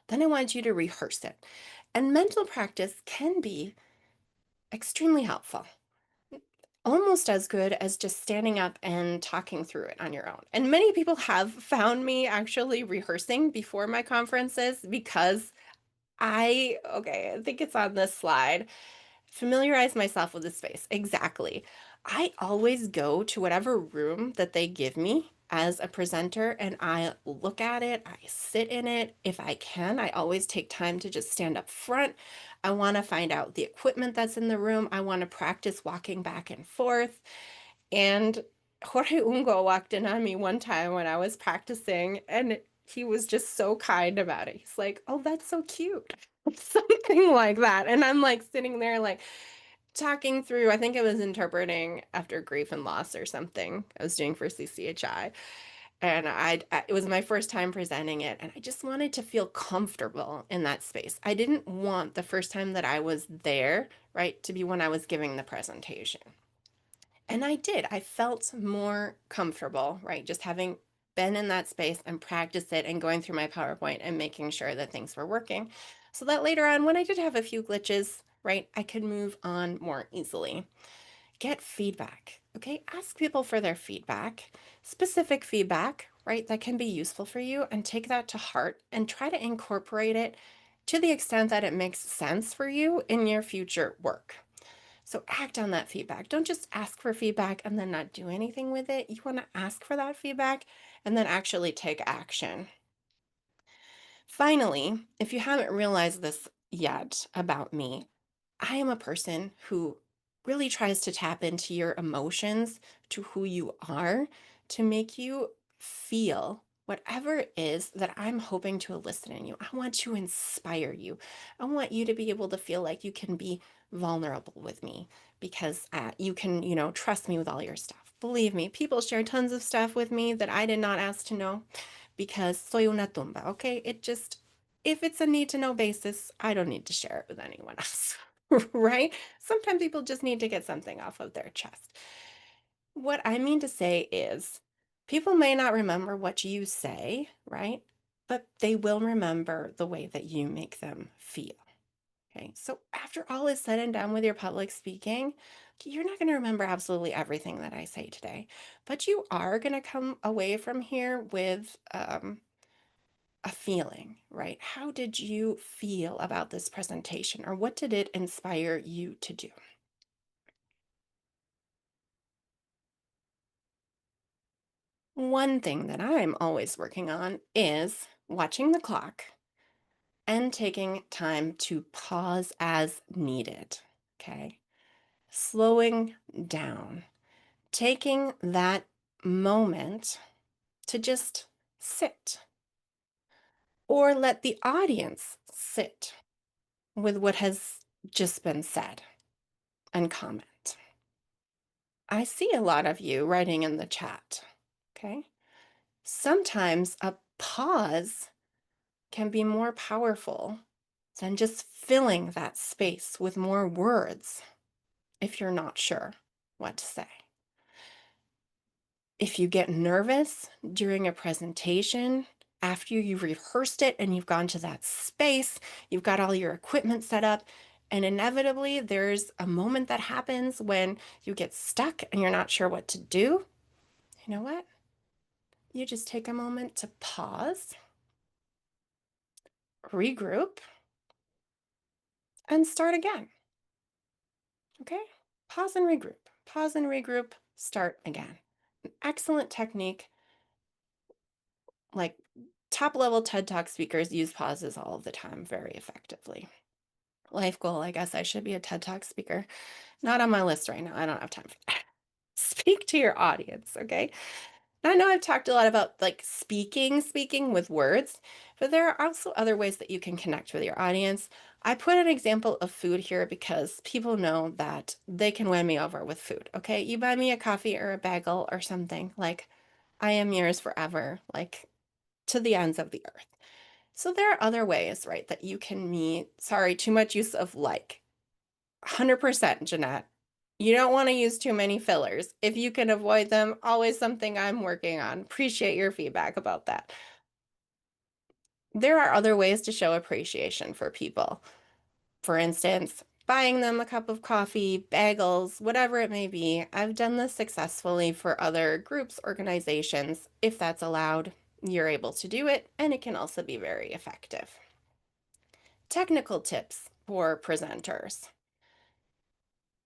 Then I want you to rehearse it. And mental practice can be extremely helpful, almost as good as just standing up and talking through it on your own. And many people have found me actually rehearsing before my conferences because I think it's on this slide. Familiarize myself with the space. Exactly. I always go to whatever room that they give me as a presenter and I look at it, I sit in it. If I can, I always take time to just stand up front. I want to find out the equipment that's in the room. I want to practice walking back and forth. And Jorge Ungo walked in on me one time when I was practicing, and he was just so kind about it. He's like, "Oh, that's so cute." Something like that. And I'm like sitting there, like talking through, I think it was interpreting after grief and loss or something I was doing for CCHI. And it was my first time presenting it. And I just wanted to feel comfortable in that space. I didn't want the first time that I was there, right, to be when I was giving the presentation. And I did. I felt more comfortable, right? Just having been in that space and practiced it and going through my PowerPoint and making sure that things were working. So that later on, when I did have a few glitches, right, I could move on more easily. Get feedback, okay? Ask people for their feedback, specific feedback, right, that can be useful for you, and take that to heart and try to incorporate it to the extent that it makes sense for you in your future work. So act on that feedback. Don't just ask for feedback and then not do anything with it. You want to ask for that feedback and then actually take action. Finally, if you haven't realized this yet about me, I am a person who really tries to tap into your emotions, to who you are, to make you feel whatever it is that I'm hoping to elicit in you. I want to inspire you. I want you to be able to feel like you can be vulnerable with me because you can, trust me with all your stuff. Believe me, people share tons of stuff with me that I did not ask to know because soy una tumba, okay? If it's a need to know basis, I don't need to share it with anyone else, right? Sometimes people just need to get something off of their chest. What I mean to say is people may not remember what you say, right? But they will remember the way that you make them feel. Okay, so after all is said and done with your public speaking, you're not going to remember absolutely everything that I say today, but you are going to come away from here with a feeling, right? How did you feel about this presentation, or what did it inspire you to do? One thing that I'm always working on is watching the clock and taking time to pause as needed, okay? Slowing down, taking that moment to just sit or let the audience sit with what has just been said and comment. I see a lot of you writing in the chat, okay? Sometimes a pause can be more powerful than just filling that space with more words if you're not sure what to say. If you get nervous during a presentation, after you've rehearsed it and you've gone to that space, you've got all your equipment set up, and inevitably there's a moment that happens when you get stuck and you're not sure what to do, you know what? You just take a moment to pause, regroup, and start again. Okay? Pause and regroup, start again. An excellent technique. Like top level TED Talk speakers use pauses all the time very effectively. Life goal, I guess I should be a TED Talk speaker. Not on my list right now. I don't have time for that. Speak to your audience, okay? I know I've talked a lot about like speaking with words, but there are also other ways that you can connect with your audience. I put an example of food here because people know that they can win me over with food, okay? You buy me a coffee or a bagel or something, like I am yours forever, like to the ends of the earth. So there are other ways, right, that you can meet, sorry, too much use of like. 100%, Jeanette. You don't want to use too many fillers. If you can avoid them, always something I'm working on. Appreciate your feedback about that. There are other ways to show appreciation for people. For instance, buying them a cup of coffee, bagels, whatever it may be. I've done this successfully for other groups, organizations. If that's allowed, you're able to do it, and it can also be very effective. Technical tips for presenters.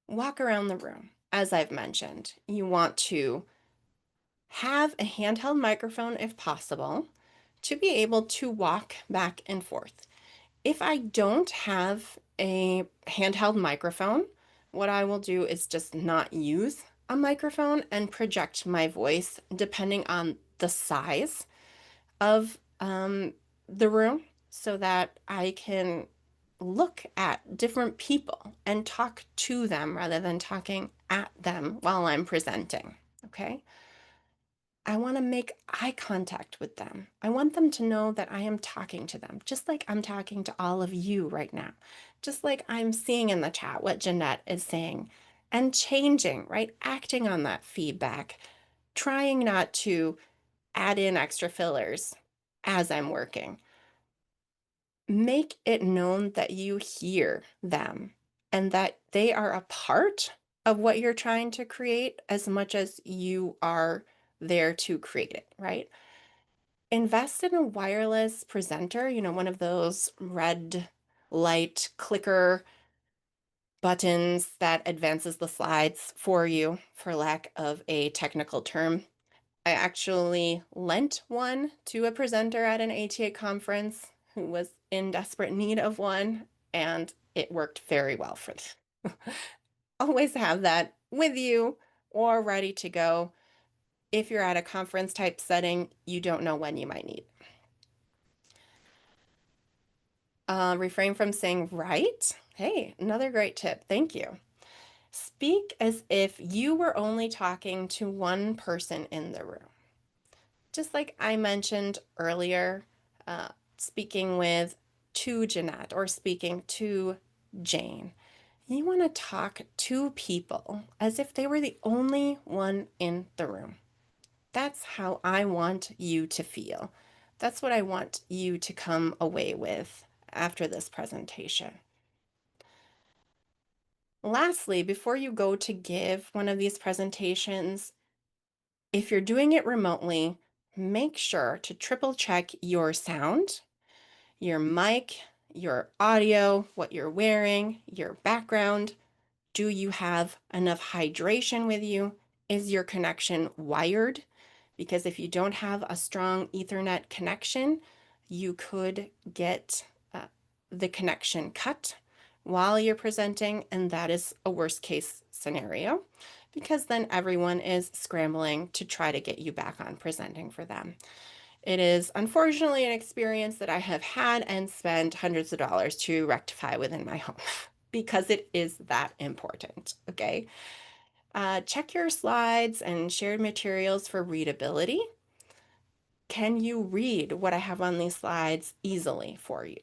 Walk around the room. As I've mentioned, you want to have a handheld microphone if possible to be able to walk back and forth. If I don't have a handheld microphone, what I will do is just not use a microphone and project my voice depending on the size of the room so that I can look at different people and talk to them rather than talking at them while I'm presenting, okay? I want to make eye contact with them. I want them to know that I am talking to them, just like I'm talking to all of you right now, just like I'm seeing in the chat what Jeanette is saying and changing, right? Acting on that feedback, trying not to add in extra fillers as I'm working. Make it known that you hear them and that they are a part of what you're trying to create as much as you are there to create it, right? Invest in a wireless presenter, one of those red light clicker buttons that advances the slides for you, for lack of a technical term. I actually lent one to a presenter at an ATA conference who was in desperate need of one, and it worked very well for them. Always have that with you or ready to go. If you're at a conference type setting, you don't know when you might need. Refrain from saying right. Hey, another great tip. Thank you. Speak as if you were only talking to one person in the room. Just like I mentioned earlier, speaking to Jeanette or speaking to Jane, you want to talk to people as if they were the only one in the room. That's how I want you to feel. That's what I want you to come away with after this presentation. Lastly, before you go to give one of these presentations, if you're doing it remotely, make sure to triple check your sound, your mic, your audio, what you're wearing, your background. Do you have enough hydration with you? Is your connection wired? Because if you don't have a strong Ethernet connection, you could get the connection cut while you're presenting, and that is a worst case scenario because then everyone is scrambling to try to get you back on presenting for them. It is unfortunately an experience that I have had and spent hundreds of dollars to rectify within my home because it is that important, okay? Check your slides and shared materials for readability. Can you read what I have on these slides easily for you?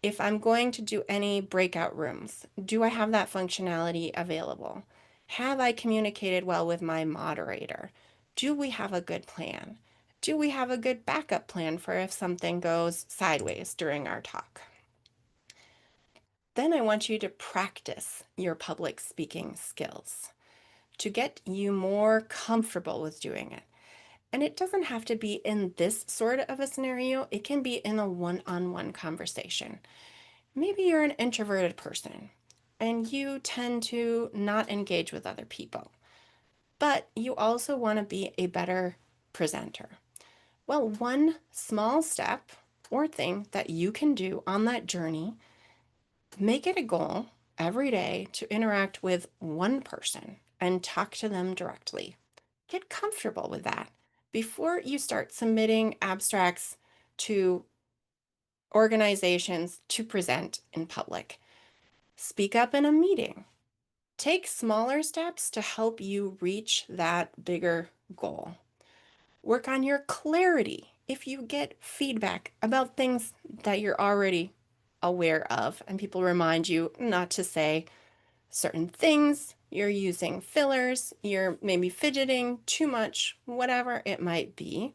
If I'm going to do any breakout rooms, do I have that functionality available? Have I communicated well with my moderator? Do we have a good plan? Do we have a good backup plan for if something goes sideways during our talk? Then I want you to practice your public speaking skills to get you more comfortable with doing it. And it doesn't have to be in this sort of a scenario. It can be in a one-on-one conversation. Maybe you're an introverted person and you tend to not engage with other people, but you also want to be a better presenter. Well, one small step or thing that you can do on that journey, make it a goal every day to interact with one person and talk to them directly. Get comfortable with that before you start submitting abstracts to organizations to present in public. Speak up in a meeting. Take smaller steps to help you reach that bigger goal. Work on your clarity. If you get feedback about things that you're already aware of and people remind you not to say certain things, you're using fillers, you're maybe fidgeting too much, whatever it might be,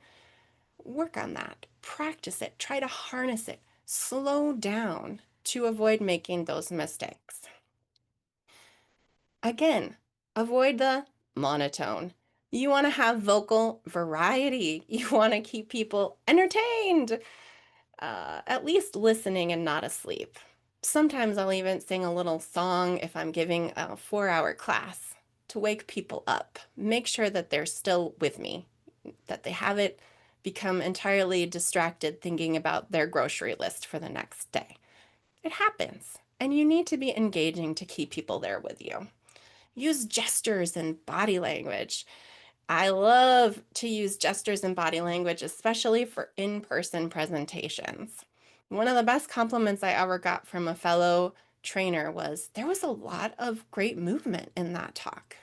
work on that. Practice it. Try to harness it. Slow down to avoid making those mistakes. Again, avoid the monotone. You want to have vocal variety. You want to keep people entertained, at least listening and not asleep. Sometimes I'll even sing a little song if I'm giving a 4-hour class to wake people up. Make sure that they're still with me, that they haven't become entirely distracted thinking about their grocery list for the next day. It happens, and you need to be engaging to keep people there with you. Use gestures and body language. I love to use gestures and body language, especially for in-person presentations. One of the best compliments I ever got from a fellow trainer was, there was a lot of great movement in that talk.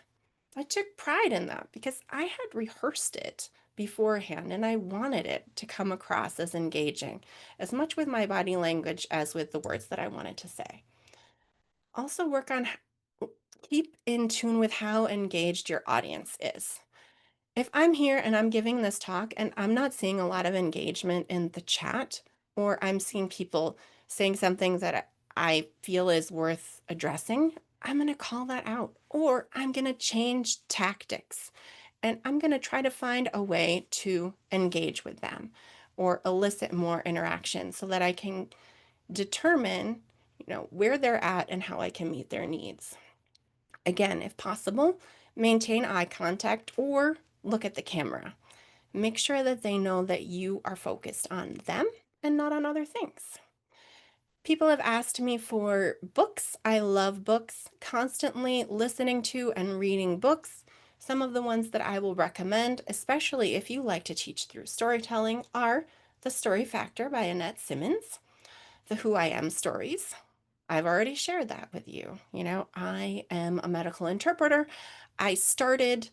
I took pride in that because I had rehearsed it beforehand and I wanted it to come across as engaging, as much with my body language as with the words that I wanted to say. Also keep in tune with how engaged your audience is. If I'm here and I'm giving this talk and I'm not seeing a lot of engagement in the chat, or I'm seeing people saying something that I feel is worth addressing, I'm going to call that out, or I'm going to change tactics and I'm going to try to find a way to engage with them or elicit more interaction so that I can determine, where they're at and how I can meet their needs. Again, if possible, maintain eye contact or look at the camera. Make sure that they know that you are focused on them and not on other things. People have asked me for books. I love books, constantly listening to and reading books. Some of the ones that I will recommend, especially if you like to teach through storytelling, are The Story Factor by Annette Simmons, The Who I Am stories. I've already shared that with you. You know, I am a medical interpreter. I started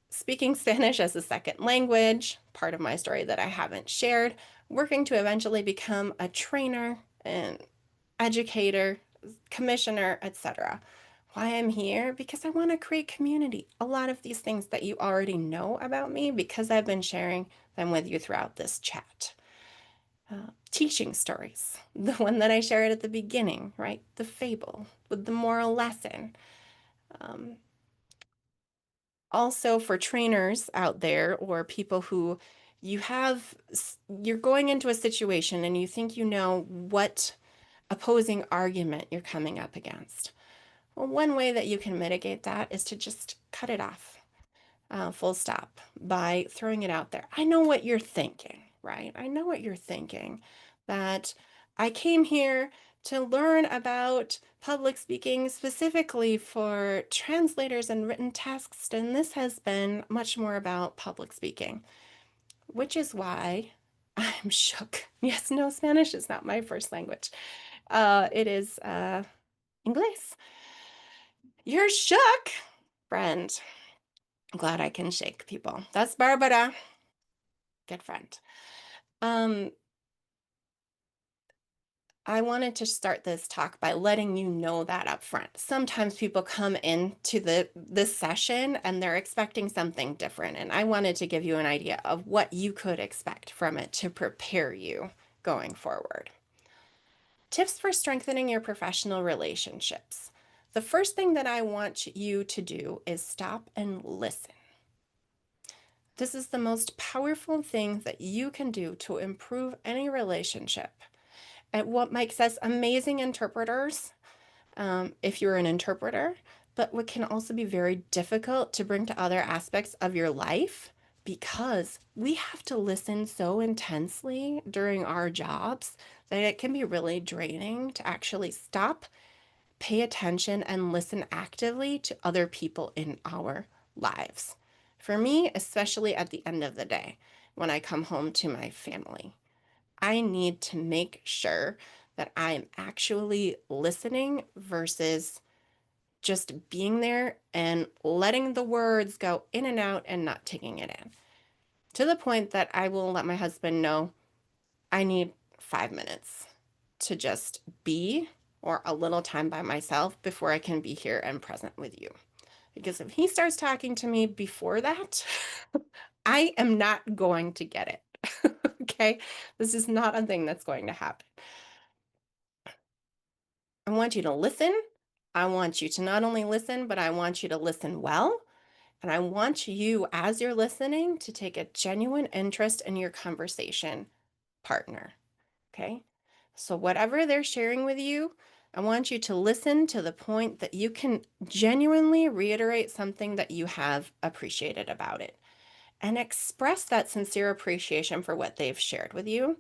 speaking Spanish as a second language, part of my story that I haven't shared, working to eventually become a trainer and educator, commissioner, etc. Why I'm here? Because I want to create community. A lot of these things that you already know about me because I've been sharing them with you throughout this chat. Teaching stories, the one that I shared at the beginning, right? The fable with the moral lesson. Also for trainers out there or people who you're going into a situation and you think you know what opposing argument you're coming up against. Well, one way that you can mitigate that is to just cut it off, full stop, by throwing it out there. I know what you're thinking, right? I know what you're thinking, that I came here to learn about public speaking specifically for translators and written text, and this has been much more about public speaking, which is why I'm shook. Yes, no, Spanish is not my first language. It is English. You're shook, friend. I'm glad I can shake people. That's Barbara. Good friend. I wanted to start this talk by letting you know that up front. Sometimes people come into this session and they're expecting something different, and I wanted to give you an idea of what you could expect from it to prepare you going forward. Tips for strengthening your professional relationships. The first thing that I want you to do is stop and listen. This is the most powerful thing that you can do to improve any relationship. And what makes us amazing interpreters, if you're an interpreter, but what can also be very difficult to bring to other aspects of your life, because we have to listen so intensely during our jobs that it can be really draining to actually stop, pay attention, and listen actively to other people in our lives. For me, especially at the end of the day, when I come home to my family, I need to make sure that I'm actually listening versus just being there and letting the words go in and out and not taking it in. To the point that I will let my husband know I need 5 minutes to just be, or a little time by myself before I can be here and present with you. Because if he starts talking to me before that, I am not going to get it. Okay? This is not a thing that's going to happen. I want you to listen. I want you to not only listen, but I want you to listen well. And I want you, as you're listening, to take a genuine interest in your conversation partner. Okay? So, whatever they're sharing with you, I want you to listen to the point that you can genuinely reiterate something that you have appreciated about it and express that sincere appreciation for what they've shared with you,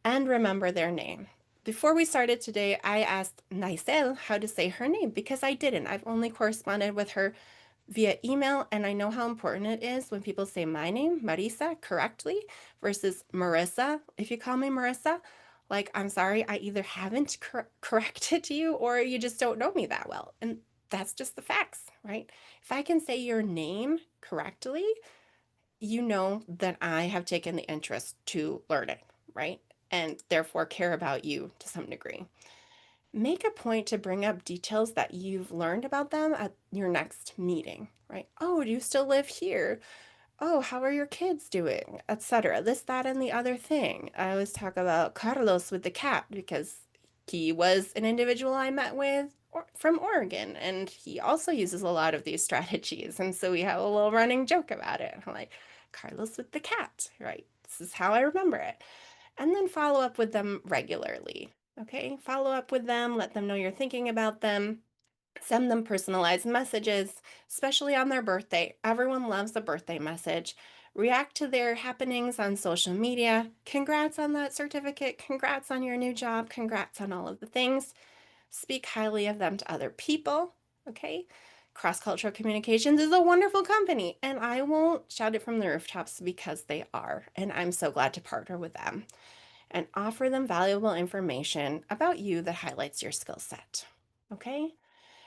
and remember their name. Before we started today, I asked Naisel how to say her name because I didn't. I've only corresponded with her via email, and I know how important it is when people say my name, Marisa, correctly versus Marisa. If you call me Marisa, like, I'm sorry, I either haven't corrected you or you just don't know me that well. And that's just the facts, right? If I can say your name correctly, you know that I have taken the interest to learn it, right? And therefore care about you to some degree. Make a point to bring up details that you've learned about them at your next meeting, right? Oh, do you still live here? Oh, how are your kids doing? Etc. This, that, and the other thing. I always talk about Carlos with the cat because he was an individual I met with from Oregon, and he also uses a lot of these strategies. And so we have a little running joke about it. I'm like, Carlos with the cat, right? This is how I remember it. And then follow up with them regularly. Okay, follow up with them, let them know you're thinking about them, send them personalized messages, especially on their birthday. Everyone loves a birthday message. react to their happenings on social media. Congrats on that certificate. Congrats on your new job. Congrats on all of the things. Speak highly of them to other people. Okay. Cross Cultural Communications is a wonderful company, and I won't shout it from the rooftops because they are. And I'm so glad to partner with them and offer them valuable information about you that highlights your skill set. Okay.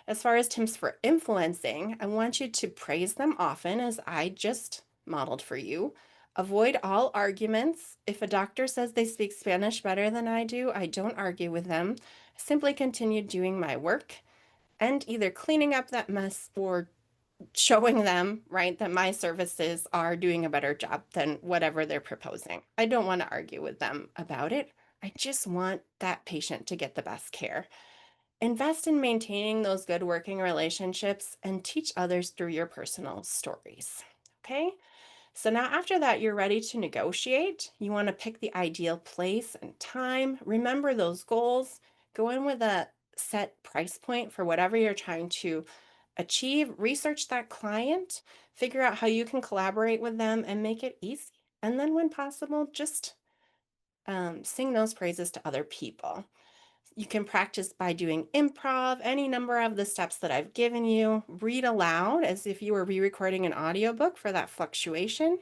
As far as tips for influencing, I want you to praise them often, as I just modeled for you. Avoid all arguments. If a doctor says they speak Spanish better than I do, I don't argue with them. I simply continue doing my work and either cleaning up that mess or showing them, right, that my services are doing a better job than whatever they're proposing. I don't want to argue with them about it. I just want that patient to get the best care. Invest in maintaining those good working relationships and teach others through your personal stories. Okay? So now after that, you're ready to negotiate. You want to pick the ideal place and time. Remember those goals. Go in with a set price point for whatever you're trying to achieve. Research that client. Figure out how you can collaborate with them and make it easy. And then when possible, just sing those praises to other people. You can practice by doing improv, any number of the steps that I've given you. Read aloud as if you were re-recording an audiobook for that fluctuation.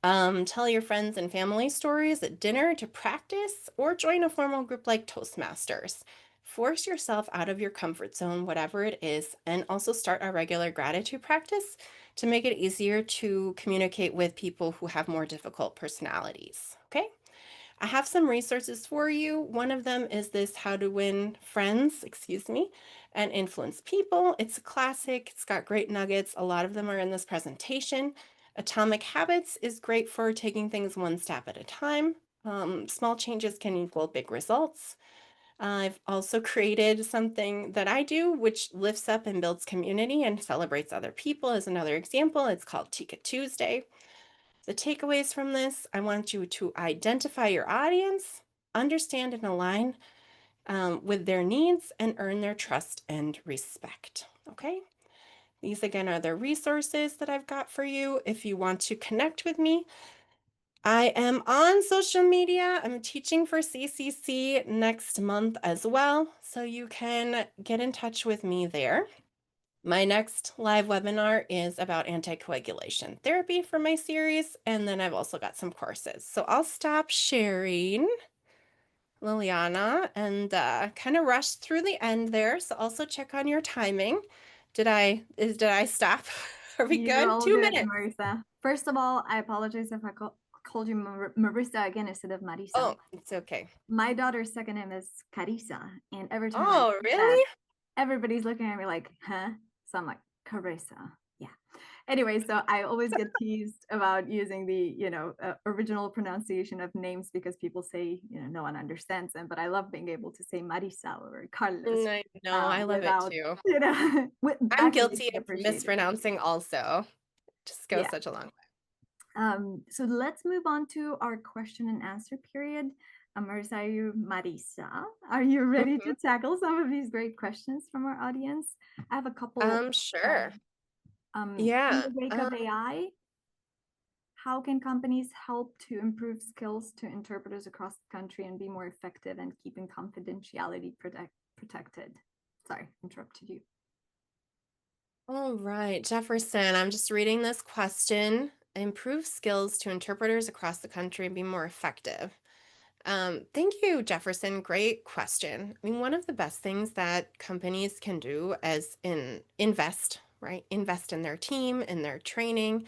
Tell your friends and family stories at dinner to practice, or join a formal group like Toastmasters. Force yourself out of your comfort zone, whatever it is, and also start a regular gratitude practice to make it easier to communicate with people who have more difficult personalities. Okay? I have some resources for you. One of them is this How to Win Friends, and Influence People. It's a classic. It's got great nuggets. A lot of them are in this presentation. Atomic Habits is great for taking things one step at a time. Small changes can equal big results. I've also created something that I do, which lifts up and builds community and celebrates other people, as another example. It's called Tika Tuesday. The takeaways from this, I want you to identify your audience, understand and align with their needs, and earn their trust and respect. Okay? These again are the resources that I've got for you. If you want to connect with me, I am on social media. I'm teaching for CCC next month as well, so you can get in touch with me there. My next live webinar is about anticoagulation therapy for my series, and then I've also got some courses. So I'll stop sharing, Liliana, and kind of rush through the end there. So also check on your timing. Did I stop? Are we You're good? all 2 good, minutes. Marisa. First of all, I apologize if I called you Marisa again instead of Marisa. Oh, it's okay. My daughter's second name is Carissa, and every time I Oh, say that, really? everybody's looking at me like, huh? So I'm like, Carissa. Yeah. Anyway, so I always get teased about using the, original pronunciation of names because people say, no one understands them. But I love being able to say Marisa or Carlos No, I love it without, too. I'm actually guilty being of appreciated. mispronouncing also. Just goes Yeah. such a long way. So let's move on to our question and answer period. Marisa, are you ready to tackle some of these great questions from our audience? I have a couple. Sure. In Yeah. the wake of AI, how can companies help to improve skills to interpreters across the country and be more effective and keeping confidentiality protected? Sorry, interrupted you. All right, Jefferson, I'm just reading this question. Improve skills to interpreters across the country and be more effective. Thank you, Jefferson. Great question. I mean, one of the best things that companies can do is invest, right? Invest in their team, in their training,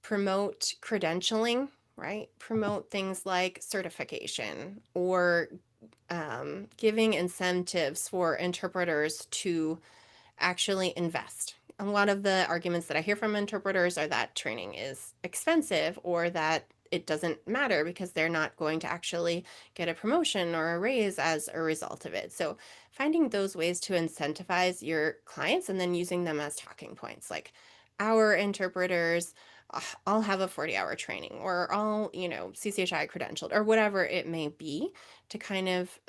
promote credentialing, right? Promote things like certification or giving incentives for interpreters to actually invest. A lot of the arguments that I hear from interpreters are that training is expensive or that it doesn't matter because they're not going to actually get a promotion or a raise as a result of it. So finding those ways to incentivize your clients and then using them as talking points, like our interpreters I'll have a 40-hour training or I'll, CCHI credentialed or whatever it may be to kind of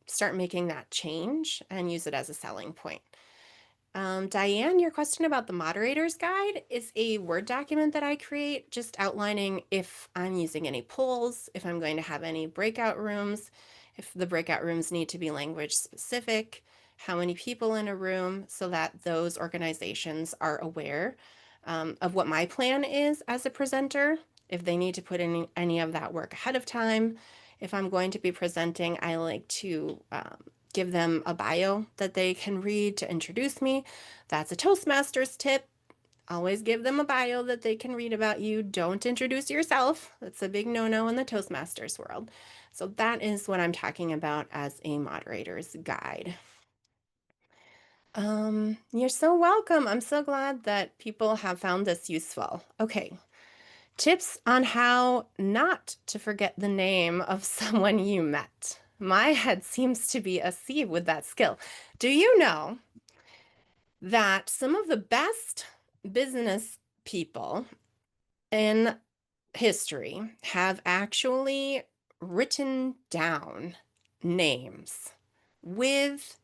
start making that change and use it as a selling point. Diane, your question about the moderator's guide is a Word document that I create just outlining if I'm using any polls, if I'm going to have any breakout rooms, if the breakout rooms need to be language specific, how many people in a room, so that those organizations are aware of what my plan is as a presenter, if they need to put in any of that work ahead of time. If I'm going to be presenting, I like to give them a bio that they can read to introduce me. That's a Toastmasters tip. Always give them a bio that they can read about you. Don't introduce yourself. That's a big no-no in the Toastmasters world. So that is what I'm talking about as a moderator's guide. You're so welcome. I'm so glad that people have found this useful. Okay. Tips on how not to forget the name of someone you met. My head seems to be a sieve with that skill. Do you know that some of the best business people in history have actually written down names with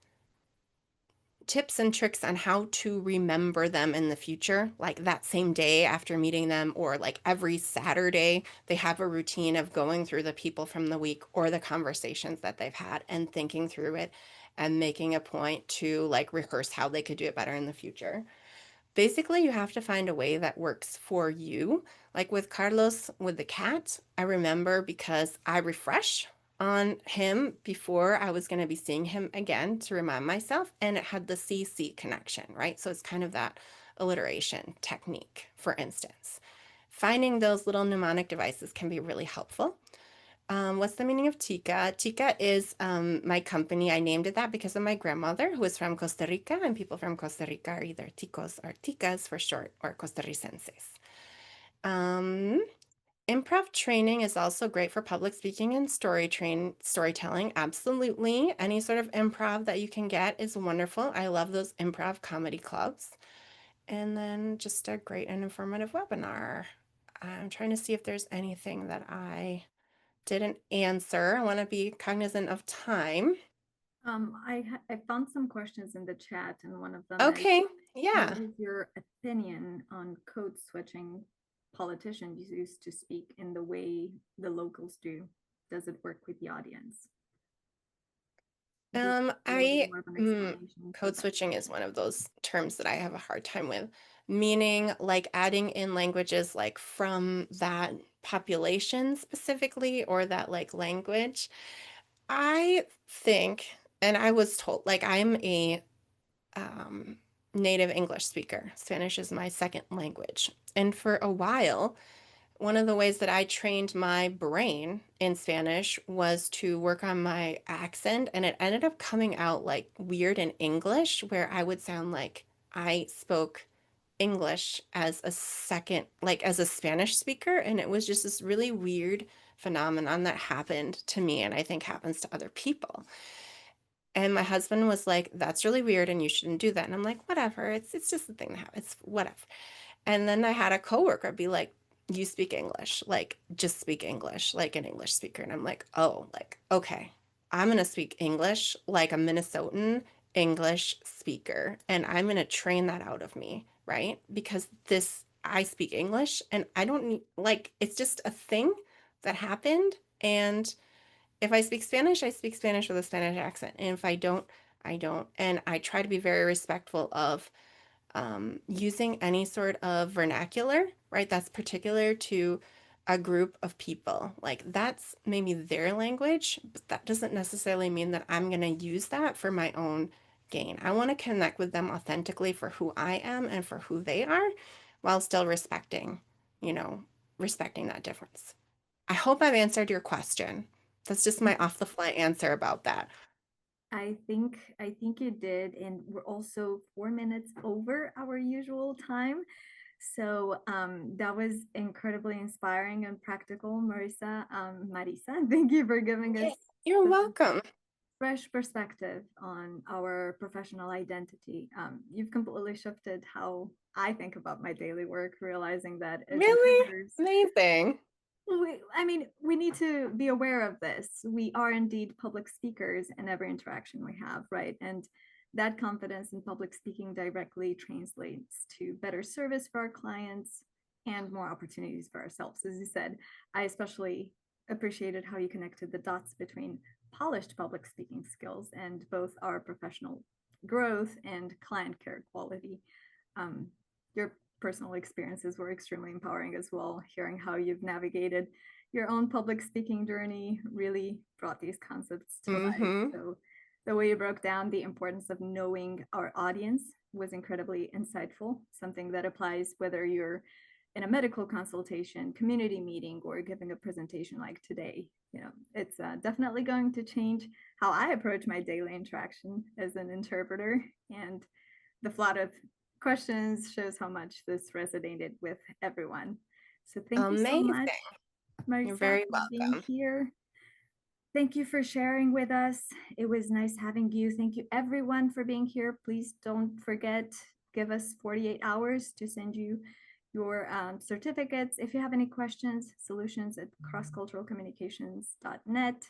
tips and tricks on how to remember them in the future, like that same day after meeting them, or like every Saturday, they have a routine of going through the people from the week or the conversations that they've had and thinking through it and making a point to like rehearse how they could do it better in the future. Basically, you have to find a way that works for you. Like with Carlos with the cat, I remember because I refresh on him before I was going to be seeing him again to remind myself, and it had the CC connection, right? So it's kind of that alliteration technique, for instance. Finding those little mnemonic devices can be really helpful. What's the meaning of Tica? Tica is my company. I named it that because of my grandmother, who is from Costa Rica, and people from Costa Rica are either Ticos or Ticas for short, or Costarricenses. Um, Improv training is also great for public speaking and storytelling. Absolutely. Any sort of improv that you can get is wonderful. I love those improv comedy clubs. And then just a great and informative webinar. I'm trying to see if there's anything that I didn't answer. I want to be cognizant of time. I found some questions in the chat, and one of them is, Okay, yeah. what is your opinion on code switching politicians used to speak in the way the locals do? Does it work with the audience? Just a little bit I more of an explanation for code that. switching is one of those terms that I have a hard time with, meaning like adding in languages like from that population specifically, or that like language. I think, and I was told, like I'm a um, native English speaker. Spanish is my second language. And for a while, one of the ways that I trained my brain in Spanish was to work on my accent, and it ended up coming out like weird in English, where I would sound like I spoke English as a second, like as a Spanish speaker. And it was just this really weird phenomenon that happened to me, and I think happens to other people. And my husband was like, "That's really weird, and you shouldn't do that." And I'm like, "Whatever. It's just a thing that happens. It's whatever." And then I had a coworker be like, "You speak English, like just speak English like an English speaker." And I'm like, "Oh, like okay, I'm gonna speak English like a Minnesotan English speaker, and I'm gonna train that out of me, right? Because this I speak English, and I don't need like it's just a thing that happened, and." If I speak Spanish, I speak Spanish with a Spanish accent. And if I don't, I don't. And I try to be very respectful of using any sort of vernacular, right? That's particular to a group of people. Like that's maybe their language, but that doesn't necessarily mean that I'm going to use that for my own gain. I want to connect with them authentically for who I am and for who they are, while still respecting, you know, respecting that difference. I hope I've answered your question. That's just my off the fly answer about that. I think you did, and we're also 4 minutes over our usual time. So that was incredibly inspiring and practical, Marisa. Marisa, thank you for giving us You're such a welcome. fresh perspective on our professional identity. You've completely shifted how I think about my daily work, realizing that as Really? interpreters, Amazing. we need to be aware of this. We are indeed public speakers in every interaction we have, right? And that confidence in public speaking directly translates to better service for our clients and more opportunities for ourselves. As you said, I especially appreciated how you connected the dots between polished public speaking skills and both our professional growth and client care quality. Your personal experiences were extremely empowering as well. Hearing how you've navigated your own public speaking journey really brought these concepts to life. Mm-hmm. So the way you broke down the importance of knowing our audience was incredibly insightful, something that applies whether you're in a medical consultation, community meeting, or giving a presentation like today. You know, it's definitely going to change how I approach my daily interaction as an interpreter. And the flood of questions shows how much this resonated with everyone. So thank you so Amazing. much, You're Marisa, very for being welcome. here. Thank you for sharing with us. It was nice having you. Thank you everyone for being here. Please don't forget, give us 48 hours to send you your certificates. If you have any questions, solutions at crossculturalcommunications.net.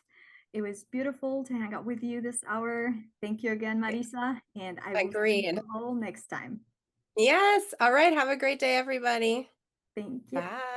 It was beautiful to hang out with you this hour. Thank you again, Marisa, and I will see Agreed. you all next time. Yes. All right. Have a great day, everybody. Thank you. Bye.